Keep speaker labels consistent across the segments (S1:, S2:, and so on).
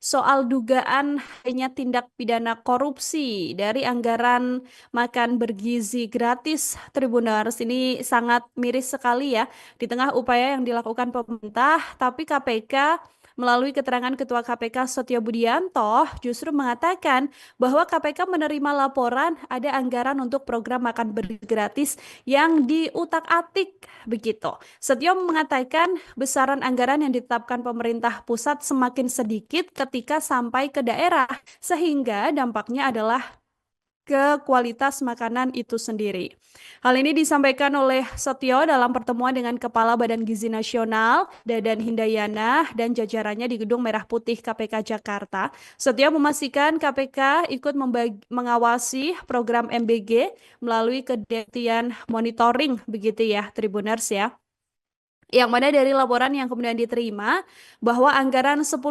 S1: soal dugaan adanya tindak pidana korupsi dari anggaran makan bergizi gratis Tribuners. Ini sangat miris sekali ya di tengah upaya yang dilakukan pemerintah, tapi KPK melalui keterangan Ketua KPK Setio Budianto justru mengatakan bahwa KPK menerima laporan ada anggaran untuk program makan bergizi gratis yang diutak-atik begitu. Setio mengatakan besaran anggaran yang ditetapkan pemerintah pusat semakin sedikit ketika sampai ke daerah, sehingga dampaknya adalah ke kualitas makanan itu sendiri. Hal ini disampaikan oleh Setio dalam pertemuan dengan Kepala Badan Gizi Nasional, Dadan Hindayana, dan jajarannya di Gedung Merah Putih KPK Jakarta. Setio memastikan KPK ikut mengawasi program MBG melalui kedetian monitoring begitu ya, Tribuners ya. Yang mana dari laporan yang kemudian diterima bahwa anggaran 10.000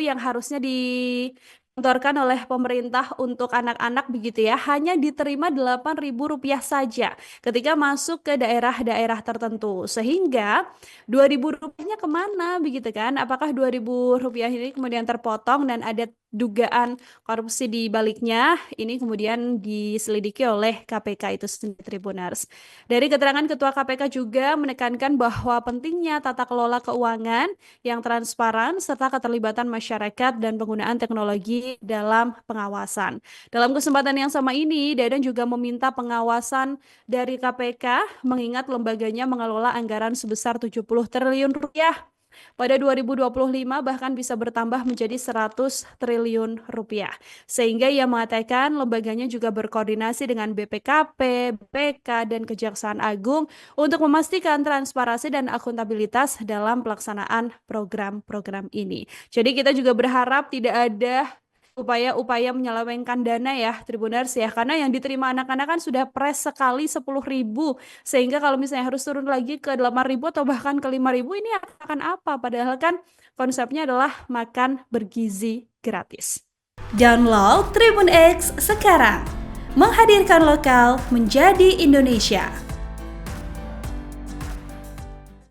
S1: yang harusnya digelontorkan oleh pemerintah untuk anak-anak begitu ya, hanya diterima Rp8.000 saja ketika masuk ke daerah-daerah tertentu. Sehingga Rp2.000-nya kemana begitu kan? Apakah Rp2.000 ini kemudian terpotong dan ada dugaan korupsi di baliknya? Ini kemudian diselidiki oleh KPK itu sendiri, Tribuners. Dari keterangan Ketua KPK juga menekankan bahwa pentingnya tata kelola keuangan yang transparan serta keterlibatan masyarakat dan penggunaan teknologi dalam pengawasan. Dalam kesempatan yang sama ini, Dadan juga meminta pengawasan dari KPK mengingat lembaganya mengelola anggaran sebesar Rp70 triliun pada 2025 bahkan bisa bertambah menjadi Rp100 triliun. Sehingga ia mengatakan lembaganya juga berkoordinasi dengan BPKP, BPK, dan Kejaksaan Agung untuk memastikan transparansi dan akuntabilitas dalam pelaksanaan program-program ini. Jadi kita juga berharap tidak ada upaya-upaya menyelewengkan dana ya, Tribuners ya, karena yang diterima anak-anak kan sudah pres sekali 10.000, sehingga kalau misalnya harus turun lagi ke 8.000 atau bahkan ke 5.000 ini akan apa? Padahal kan konsepnya adalah makan bergizi gratis. Download Tribun X sekarang, menghadirkan lokal menjadi Indonesia.